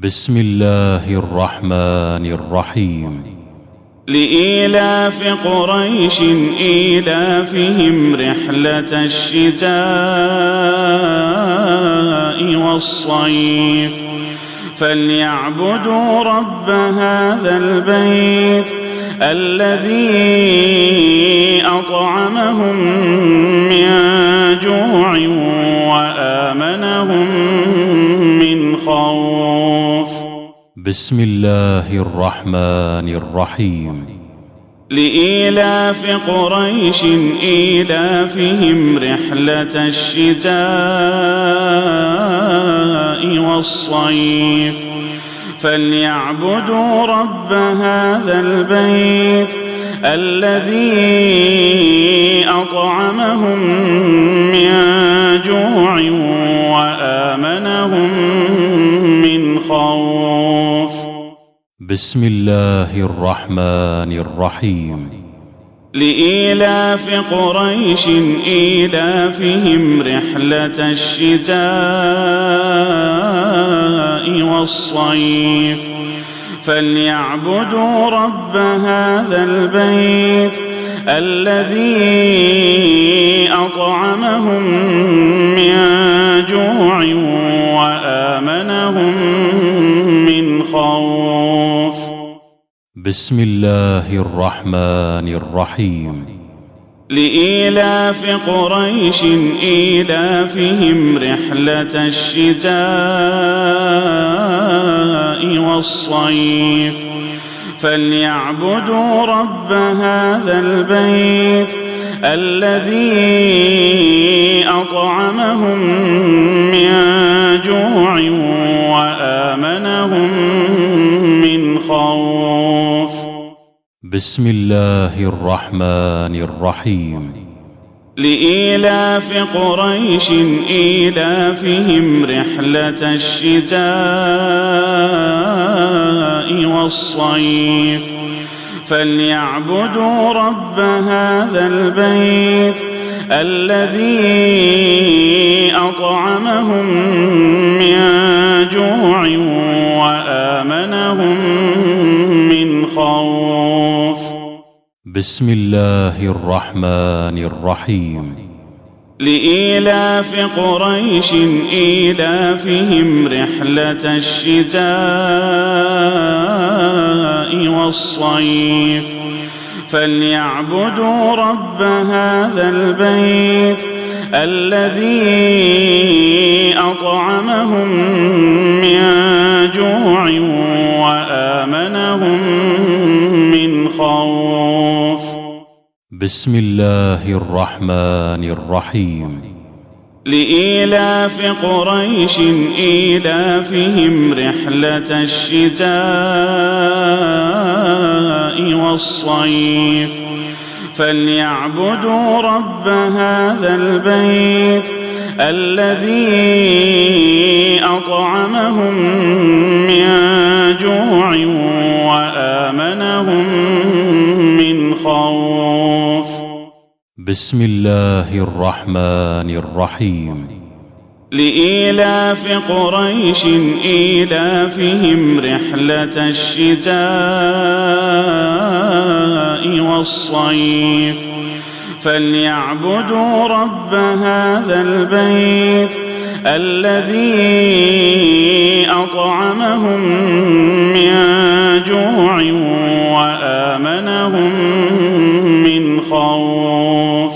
بسم الله الرحمن الرحيم. لإيلاف قريش إيلافهم رحلة الشتاء والصيف فليعبدوا رب هذا البيت الذي أطعمهم من جوع وآمنهم من خوف. بسم الله الرحمن الرحيم. لإيلاف قريش إيلافهم رحلة الشتاء والصيف فليعبدوا رب هذا البيت الذي أطعمهم من جوع وآمنهم من خوف. بسم الله الرحمن الرحيم. لإيلاف قريش إيلافهم رحلة الشتاء والصيف فليعبدوا رب هذا البيت الذي أطعمهم من جوع وآمنهم من خوف. بسم الله الرحمن الرحيم. لإيلاف قريش إيلافهم رحلة الشتاء والصيف فليعبدوا رب هذا البيت الذي أطعمهم من جوع وآمنهم من خوف. بسم الله الرحمن الرحيم. لإيلاف قريش إيلافهم رحلة الشتاء والصيف فليعبدوا رب هذا البيت الذي أطعمهم من جوع وآمنهم من خوف. بسم الله الرحمن الرحيم. لإيلاف قريش إيلافهم رحلة الشتاء والصيف فليعبدوا رب هذا البيت الذي أطعمهم من جوع وآمنهم من خوف. بسم الله الرحمن الرحيم. لإيلاف قريش إيلافهم رحلة الشتاء والصيف فليعبدوا رب هذا البيت الذي أطعمهم من جوع وآمنهم من خوف. بسم الله الرحمن الرحيم. لإيلاف قريش إيلافهم رحلة الشتاء والصيف فليعبدوا رب هذا البيت الذي أطعمهم من جوع وآمنهم من خوف.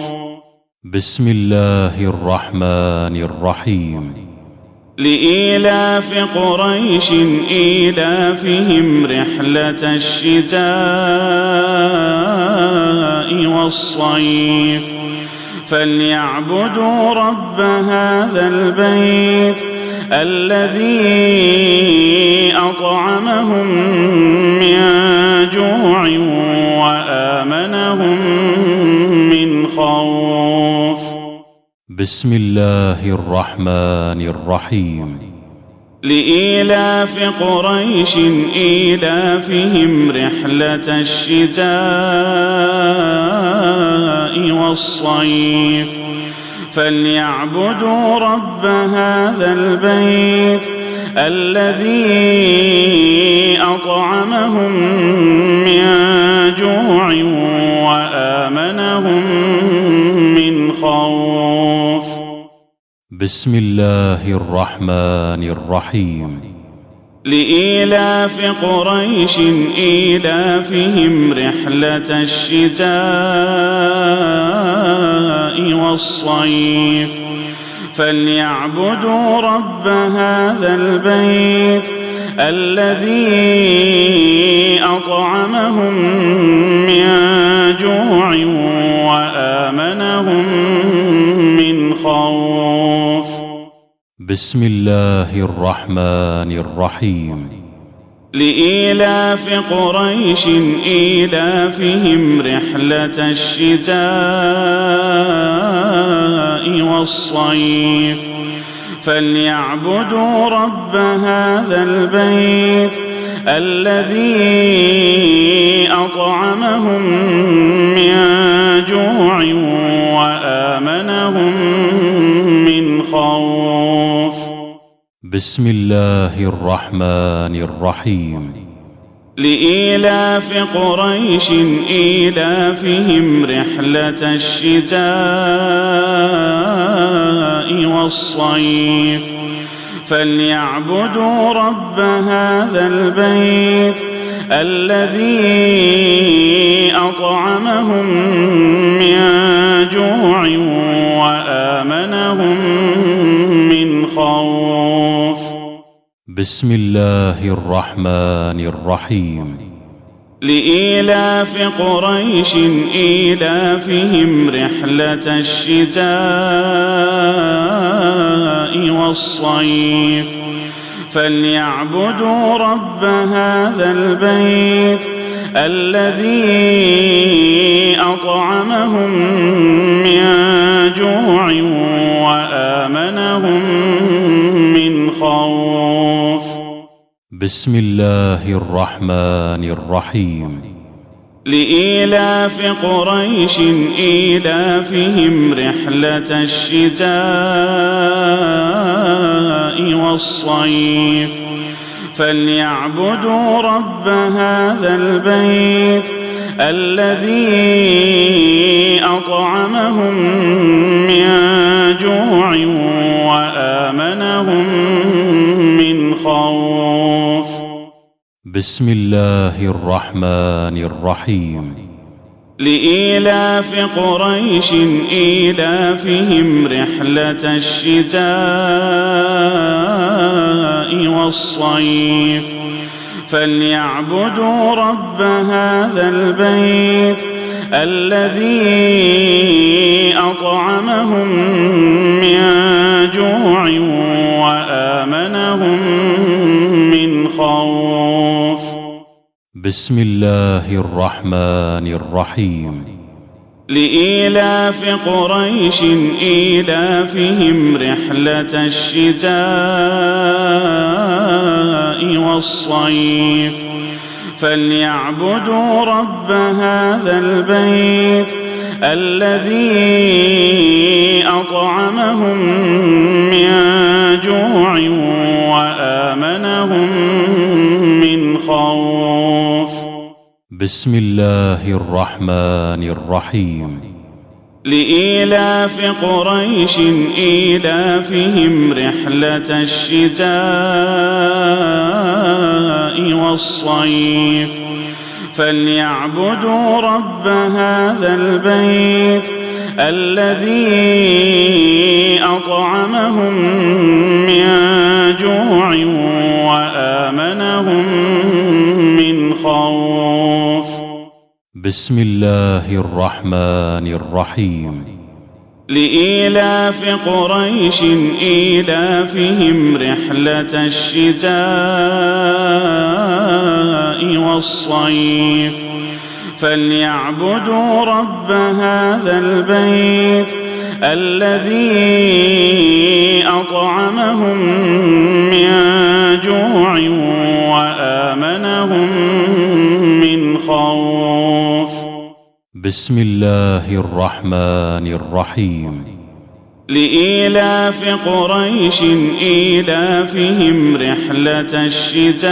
بسم الله الرحمن الرحيم. لإيلاف قريش إيلافهم رحلة الشتاء والصيف فليعبدوا رب هذا البيت الذي أطعمهم من جوع وآمنهم من خوف. بسم الله الرحمن الرحيم. لإيلاف قريش إيلافهم رحلة الشتاء والصيف فليعبدوا رب هذا البيت الذي أطعمهم من جوع وآمنهم من خوف. بسم الله الرحمن الرحيم. لإيلاف قريش إيلافهم رحلة الشتاء والصيف فليعبدوا رب هذا البيت الذي أطعمهم من جوع وآمنهم من خوف. بسم الله الرحمن الرحيم. لإيلاف قريش إيلافهم رحلة الشتاء والصيف فليعبدوا رب هذا البيت الذي أطعمهم من جوع وآمنهم من خوف. بسم الله الرحمن الرحيم. لإيلاف قريش إيلافهم رحلة الشتاء والصيف فليعبدوا رب هذا البيت الذي أطعمهم من جوع وآمنهم من خوف. بسم الله الرحمن الرحيم. لإيلاف قريش إيلافهم رحلة الشتاء والصيف فليعبدوا رب هذا البيت الذي أطعمهم من جوع وآمنهم من خوف. بسم الله الرحمن الرحيم. لإيلاف قريش إيلافهم رحلة الشتاء والصيف فليعبدوا رب هذا البيت الذي أطعمهم من جوع وآمنهم من خوف. بسم الله الرحمن الرحيم. لإيلاف قريش إيلافهم رحلة الشتاء والصيف فليعبدوا رب هذا البيت الذي أطعمهم من جوع وآمنهم من خوف. بسم الله الرحمن الرحيم. لإيلاف قريش إيلافهم رحلة الشتاء والصيف فليعبدوا رب هذا البيت الذي أطعمهم من جوع وآمنهم من خوف. بسم الله الرحمن الرحيم. لإيلاف قريش إيلافهم رحلة الشتاء والصيف فليعبدوا رب هذا البيت الذي أطعمهم من جوع وآمنهم من خوف. خوف. بسم الله الرحمن الرحيم. لإيلاف قريش إيلافهم رحلة الشتاء والصيف فليعبدوا رب هذا البيت الذي أطعمهم من جوع وآمنهم من خوف. بسم الله الرحمن الرحيم. لإيلاف قريش إيلافهم رحلة الشتاء والصيف فليعبدوا رب هذا البيت الذي أطعمهم من جوع وآمنهم من خوف. بسم الله الرحمن الرحيم. لإيلاف قريش إيلافهم رحلة الشتاء والصيف فليعبدوا رب هذا البيت الذي أطعمهم من جوع وآمنهم من خوف. بسم الله الرحمن الرحيم. لإيلاف قريش إيلافهم رحلة الشتاء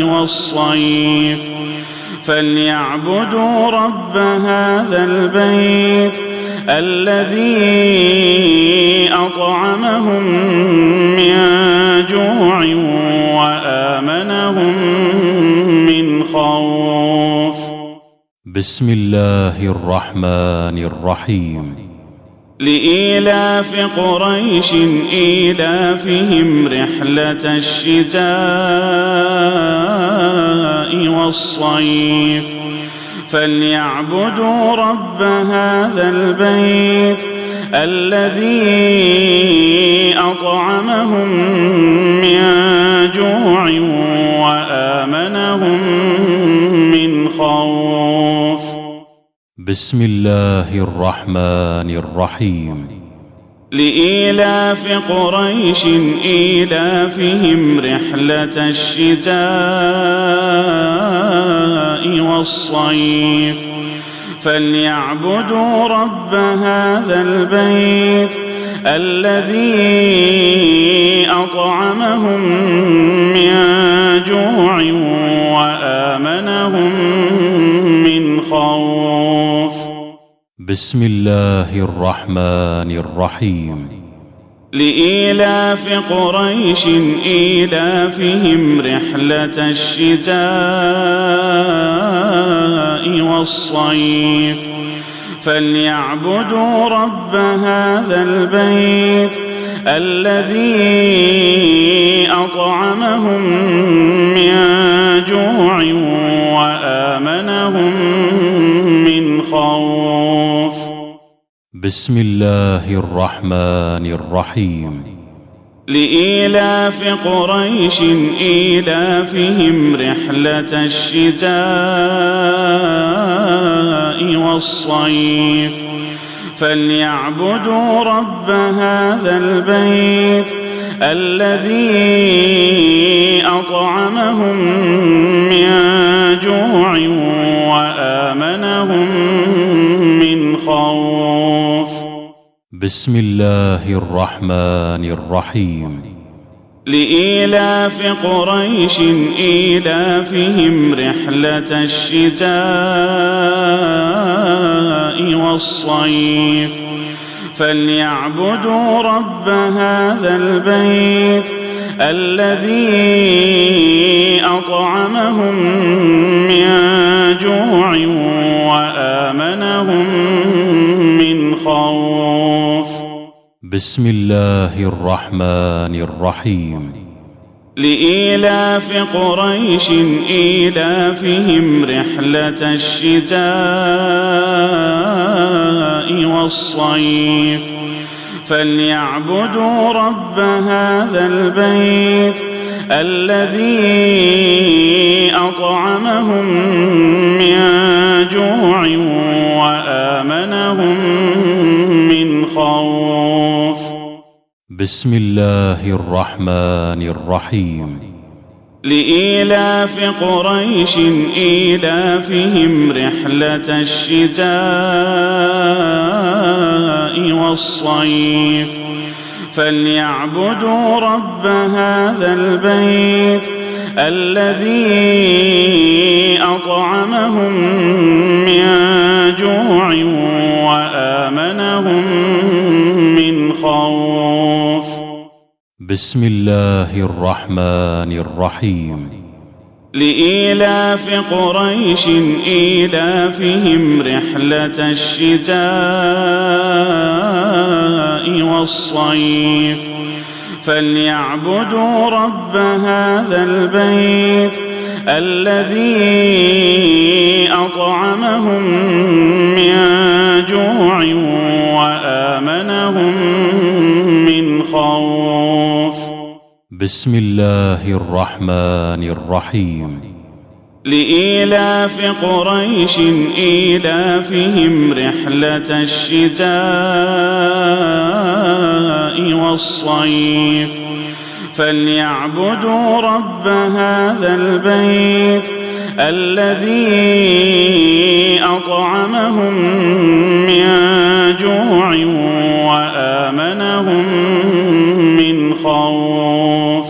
والصيف فليعبدوا رب هذا البيت الذي أطعمهم من جوع وآمنهم من خوف. بسم الله الرحمن الرحيم. لإيلاف قريش إيلافهم رحلة الشتاء والصيف فليعبدوا رب هذا البيت الذي أطعمهم من جوع وآمنهم من خوف. بسم الله الرحمن الرحيم. لإيلاف قريش إيلافهم رحلة الشتاء والصيف فليعبدوا رب هذا البيت الذي أطعمهم من جوع وآمنهم من خوف. بسم الله الرحمن الرحيم. لإيلاف قريش إيلافهم رحلة الشتاء والصيف فليعبدوا رب هذا البيت الذي أطعمهم من جوع وآمنهم من خوف. بسم الله الرحمن الرحيم. لإيلاف قريش إيلافهم رحلة الشتاء والصيف فليعبدوا رب هذا البيت الذي أطعمهم من جوع وآمنهم من خوف. بسم الله الرحمن الرحيم. لإيلاف قريش إيلافهم رحلة الشتاء والصيف فليعبدوا رب هذا البيت الذي أطعمهم من جوع وآمنهم من خوف. بسم الله الرحمن الرحيم. لإيلاف قريش إيلافهم رحلة الشتاء والصيف فليعبدوا رب هذا البيت الذي أطعمهم من جوع وآمنهم من خوف. بسم الله الرحمن الرحيم. لإيلاف قريش إيلافهم رحلة الشتاء والصيف فليعبدوا رب هذا البيت الذي أطعمهم من جوع وآمنهم من خوف. بسم الله الرحمن الرحيم. لإيلاف قريش إيلافهم رحلة الشتاء والصيف فليعبدوا رب هذا البيت الذي أطعمهم من جوع وآمنهم من خوف. بسم الله الرحمن الرحيم. لإيلاف قريش إيلافهم رحلة الشتاء والصيف فليعبدوا رب هذا البيت الذي أطعمهم من جوع وآمنهم من خوف.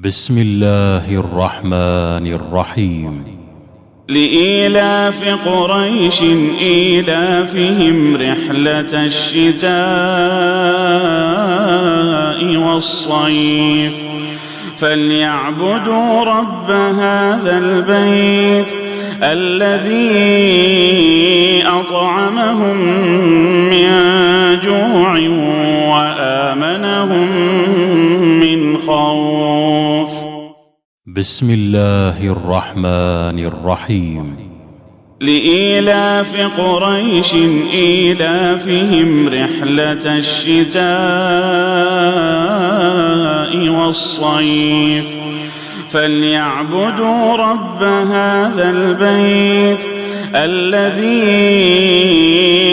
بسم الله الرحمن الرحيم. لإيلاف قريش إيلافهم رحلة الشتاء والصيف فليعبدوا رب هذا البيت الذي أطعمهم من جوع وآمنهم من خوف. بسم الله الرحمن الرحيم. لإيلاف قريش إيلافهم رحلة الشتاء والصيف فليعبدوا رب هذا البيت الذي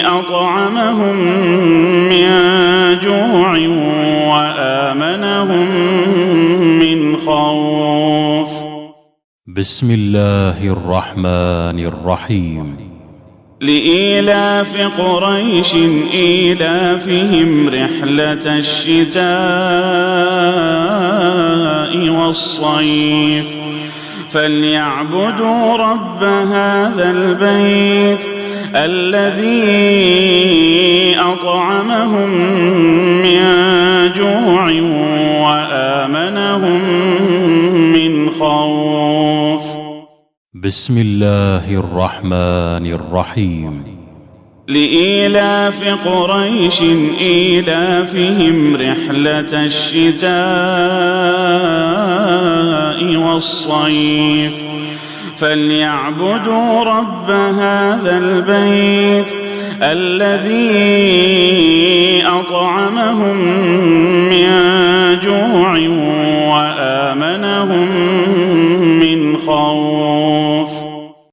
أطعمهم من جوع وآمنهم من خوف. بسم الله الرحمن الرحيم. لإيلاف قريش إيلافهم رحلة الشتاء والصيف فليعبدوا رب هذا البيت الذي أطعمهم من جوع وآمنهم من خوف. بسم الله الرحمن الرحيم. لإيلاف قريش إيلافهم رحلة الشتاء والصيف فليعبدوا رب هذا البيت الذي أطعمهم من جوع وآمنهم من خوف.